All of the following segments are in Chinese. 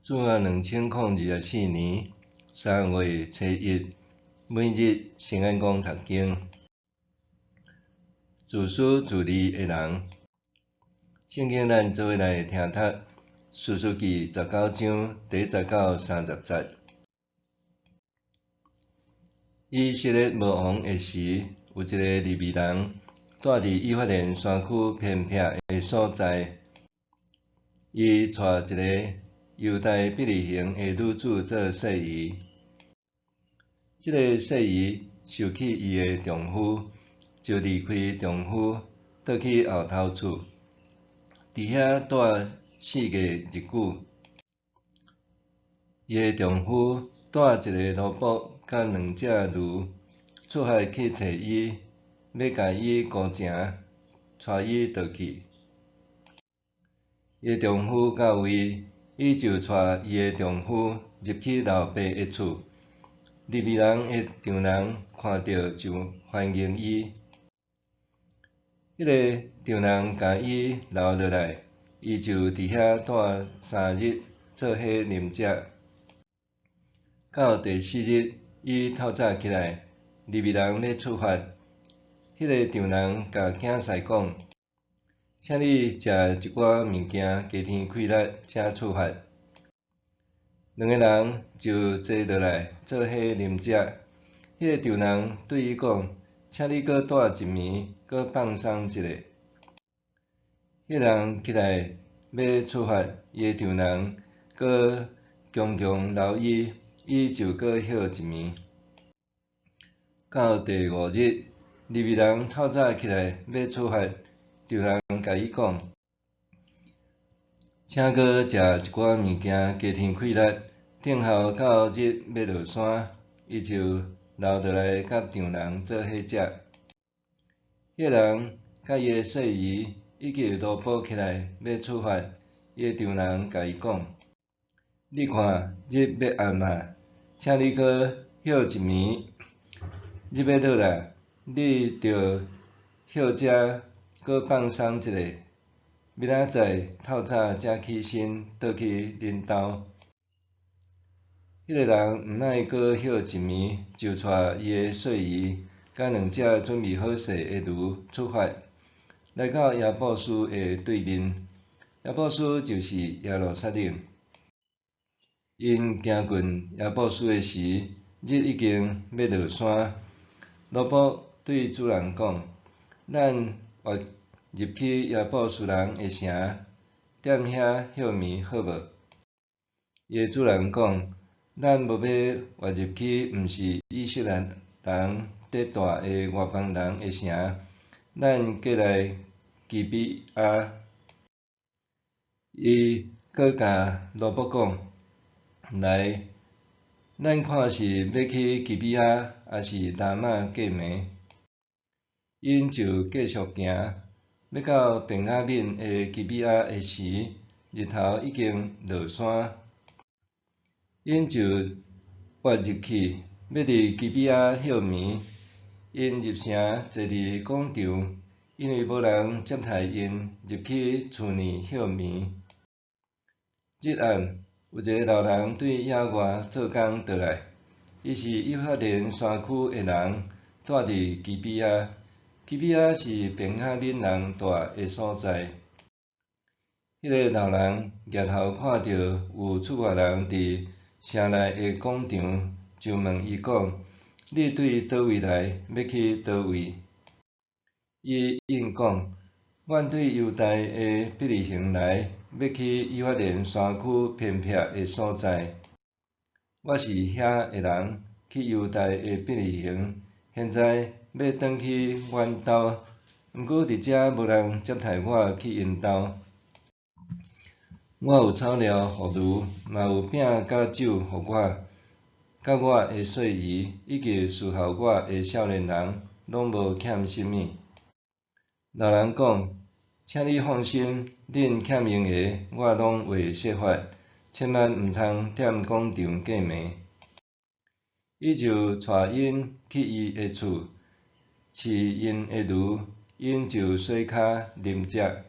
主啊，2024年3月初1，每日圣眼光读经。自私自利的人，圣经咱做伙来听读《士师记》19章第10到30节。以色列无王的时，有一个利未人住伫以法莲山区偏僻的所在，伊娶一个犹太伯利恒的女子做媳妇。这个媳妇受气伊的丈夫，就离开丈夫，倒去后头厝，伫遐住4个日久。伊的丈夫带一个奴仆甲2只驴出海去找伊，要甲伊勾情，带伊倒去。伊的丈夫到位，伊就带伊的丈夫入去老爸的厝。利未人的丈人看到就欢迎伊。迄个丈人甲伊留落来，伊就伫遐住3日，做伙啉食。到第4日，伊透早起来，利未人要出发。迄个丈人甲囝婿讲：“请你食一寡物件，加添气力，才出发。”两个人就坐落来，做伙啉食。迄个丈人对伊讲：“请你搁住一暝，搁放松一下。”迄人起来要出发，伊的丈人搁强强留伊，伊就搁歇一暝。到第5日，利未人透早起来要出发，丈人甲伊讲：“请搁食一寡物件，加添气力。等候到日要落山，伊就留落来甲丈人做伙食。”迄人甲伊的媳妇以及奴仆起来要出发，伊的丈人甲伊讲：“你看日要暗啊，请你搁歇一暝。日要落啊，你着歇遮，搁放松一下。明仔载透早才起身，倒去恁兜。”迄个人毋爱搁歇一暝，就带伊的媳妇甲2只准备好势的驴出发，来到亚布斯的对面。亚布斯就是耶路撒冷。因行近亚布斯的时，日已经要落山。奴仆对主人讲：“咱活入去亚布斯人的城，踮遐歇眠好无？”伊的主人讲：“咱无要活入去，毋是以色列人伫住的外邦人的城，咱过来基比亚。”伊搁甲奴仆讲：“来，咱看是要去基比亚，还是拉玛过暝？”因就继续行，要到便雅悯的基比亚的时，日头已经落山。因就活入去，要伫基比亚歇眠。因入城，坐伫广场，因为无人接待因入去厝内歇眠。日暗，有一个老人对野外做工倒来，伊是以法莲山区的人，住伫基比亚。基比亚是便雅悯人住的所在。迄个老人举头看到有出外人伫城内的广场，就问伊讲：“你对倒位来？要去倒位？”伊应讲：“阮对犹大的伯利恒来，要去以法莲山区偏僻的所在。我是遐的人，去犹大的伯利恒，现在要转去阮兜，毋过伫遮无人接待我去因兜。我有草料互驴，嘛有饼甲酒互我，甲我的媳妇以及侍候我的少年人，拢无欠什物。”老人讲：“请你放心，恁欠用的我拢会设法，千万毋通踮广场过暝。”伊就带因去伊的厝，饲因的驴，因就洗骹啉食。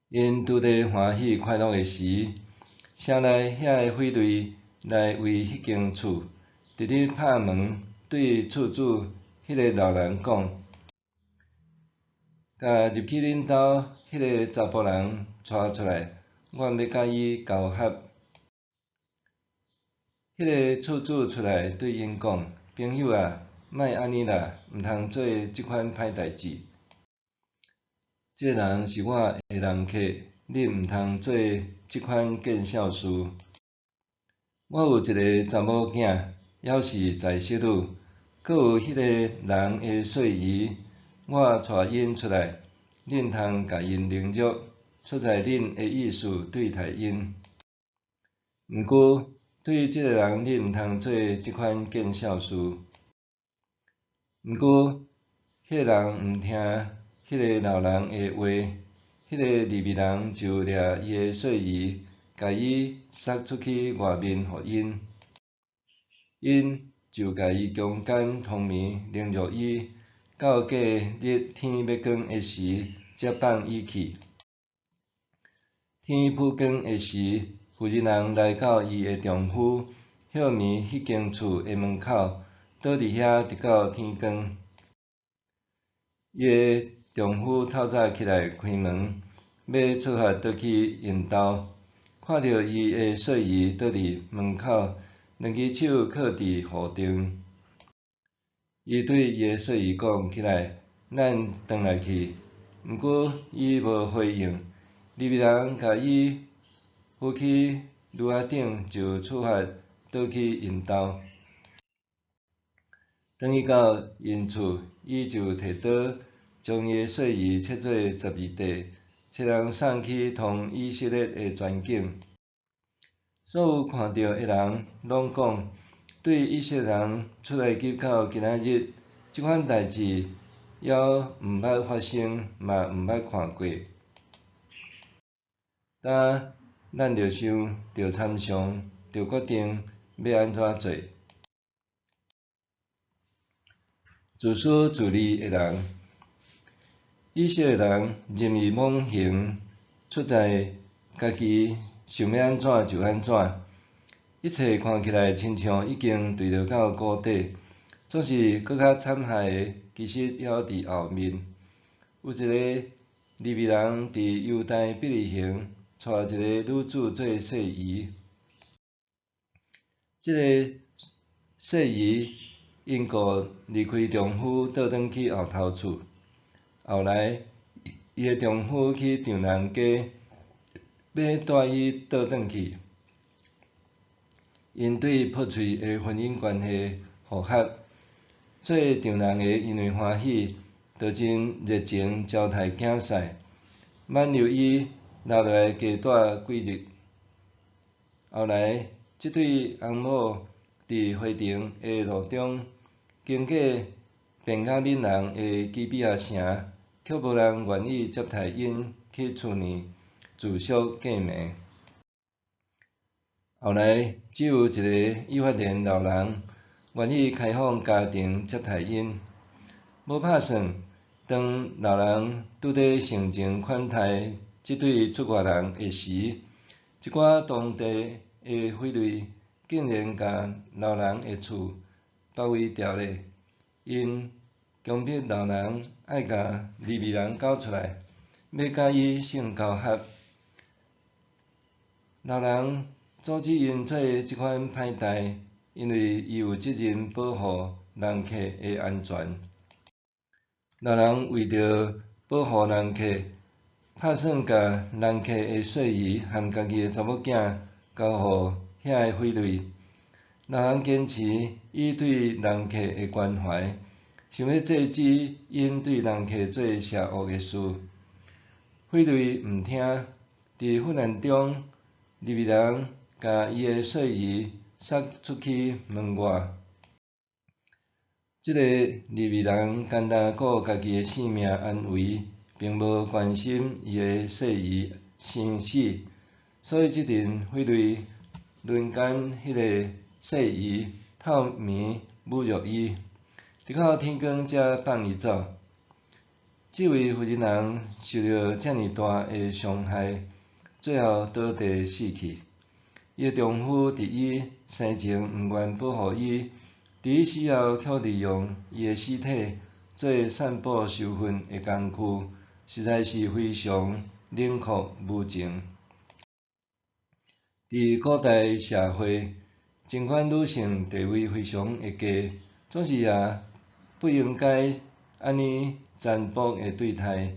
因拄在欢喜快乐的时，城内遐个匪类来为迄间厝，直直拍门，对厝主迄个老人讲，甲入去恁兜迄个查甫人带出来，我要甲伊交合。迄个厝主出来对因讲：朋友啊，莫安尼啦，毋通做即款歹代志。即个人是我的人客，你毋通做即款见笑事。我有一个查某囝，还是在息女，阁有迄个人的细姨，我带因出来，恁通甲因凌辱，出在恁的意思对待因。毋过，对即个人，你毋通做即款见笑事。毋过，迄个人毋听迄个老人的话，迄个利未人就掠伊的细姨，甲伊塞出去外面互因。因就甲伊强奸通眠，凌辱伊，到隔日天要光的时，才放伊去。天晡光的时，妇人人来到伊的丈夫歇眠迄间厝的门口，倒伫遐直到天光。伊的丈夫透早起来开门，要出发倒去因兜，看到伊的细姨倒伫门口，两只手靠伫户顶。伊对伊的细姨讲：起来，咱转来去。毋过伊无回应。利未人甲伊扶去驴仔顶，就出发倒去因兜。当伊到因厝，伊就摕刀将伊的细姨切做12块，切人送去通以色列的全境。所有看到的人拢讲，对以色列人出埃及到今仔日，即款代志还毋捌发生，嘛毋捌看过。当咱着想，着参详，着决定要安怎做。自私自利的人，以色列人任意妄行，出在家己想要安怎就安怎，一切看起来亲像已经对着到谷底，总是搁较惨害的，其实还伫后面。有一个利未人伫犹大伯利恒娶一个女子做细姨，即个细姨因故离开丈夫，倒转去后头厝。后来，伊的丈夫去丈人家，要带伊倒转去。因对破碎的婚姻关系复合，做丈人的因为欢喜，就真热情招待囝婿，挽留伊留落来加住几日。后来，即对翁某伫回程的路中，经过便雅悯人的基比亚城，却无人愿意接待因去厝内住宿过暝。后来，只有一个以法莲老人愿意开放家庭接待因。无拍算，当老人拄在盛情款待即对出外人的时，一寡当地的匪类竟然甲老人的厝包围住咧。因强迫老人爱甲利未人交出来，要甲伊性交合。老人阻止因做即款歹代，因为伊有责任保护人客的安全。老人为着保护人客，拍算甲人客的细姨和家己的查某囝交互遐个匪类。老人坚持伊对人客的关怀，想要制止因对人客做邪恶的事。匪类毋听，伫混乱中，利未人甲伊的细姨塞出去门外。即个利未人单单顾家己的性命安危，并无关心伊的细姨生死，所以即阵匪类轮奸迄个细姨，透暝侮辱伊，直到天光才放伊走。即位妇人人受到遮尔大的伤害，最后倒地死去。伊的丈夫伫伊生前毋愿保护伊，伫伊死后却利用伊的尸体做散布仇恨的工具，实在是非常冷酷无情。伫古代社会，尽管女性地位非常的低，总是也不应该安尼残暴的对待。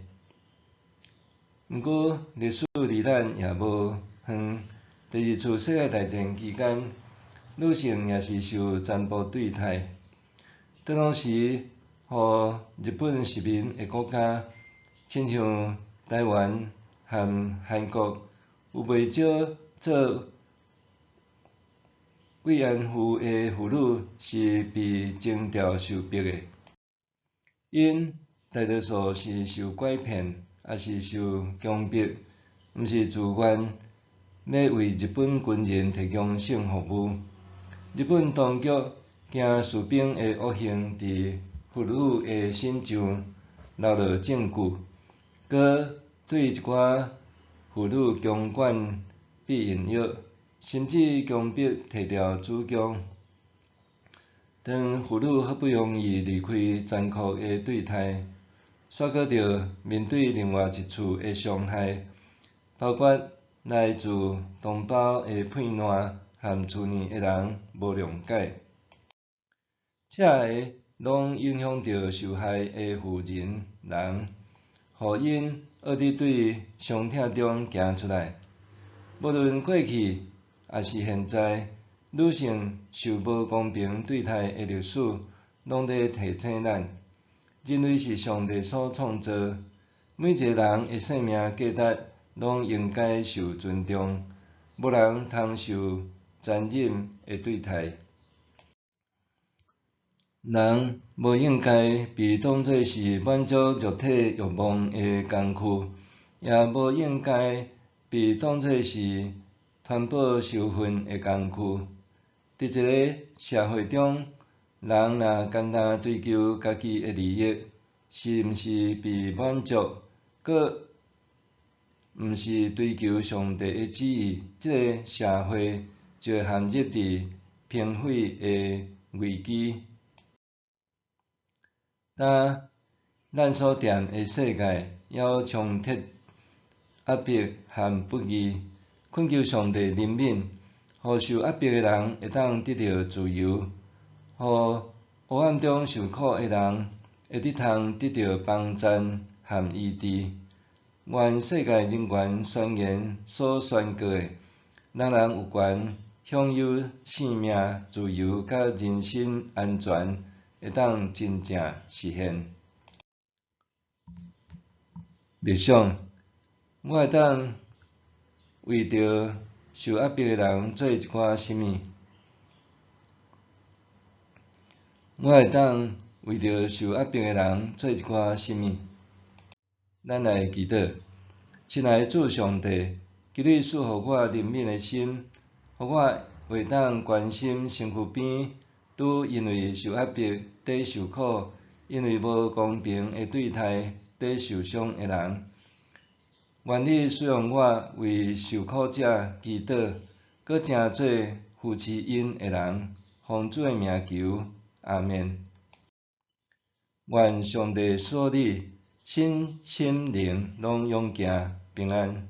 毋过，历史离咱也无远，第二次世界大战期间，女性也是受残暴对待。当时，互日本殖民的国家，亲像台湾和韩国，有袂少做慰安妇的妇女是被征调受逼的。因大多数是受拐骗，也是受强迫，毋是自愿要为日本军人提供性服务。日本当局惊士兵的恶行伫妇女的身上留下证据，搁对一寡妇女强管避孕药，甚至强迫摕掉子宫。当妇女好不容易离开残酷的对待，煞搁着面对另外一次的伤害，包括来自同胞的骗烂和厝内的人无谅解，这个拢影响着受害的妇人，互因学得对伤痛中行出来。无论过去还是现在，女性受无公平对待的历史，拢在提醒咱：人类是上帝所创造，每一个人的生命价值拢应该受尊重，无人通受残忍的对待。人无应该被当作是满足肉体欲望的工具，也无应该被当作是传播仇恨的工具。伫一个社会中，人若单单追求家己的利益，是毋是被满足，搁毋是追求上帝的旨意，这个社会就会陷入伫贫毁的危机。当咱所踮的世界还有充斥压迫和不义，恳求上帝怜悯，互受压迫的人会当得到自由，互黑暗中受苦的人会得到帮赞和医治。愿世界人权宣言所宣告的，人人有权享有性命、自由甲人身安全，会当真正实现。默想，我会当为着受压迫的人做一寡什么？我会当为着受压迫的人做一寡什么？咱来祈祷，亲爱的主上帝，求你赐予我怜悯的心，互我会当关心身躯边拄因为受压迫伫受苦，因为无公平的对待伫受伤的人。愿你使用我为受苦者祈祷，搁诚做扶持因的人。奉主的名求，阿们。愿上帝赐你身心灵拢永行平安。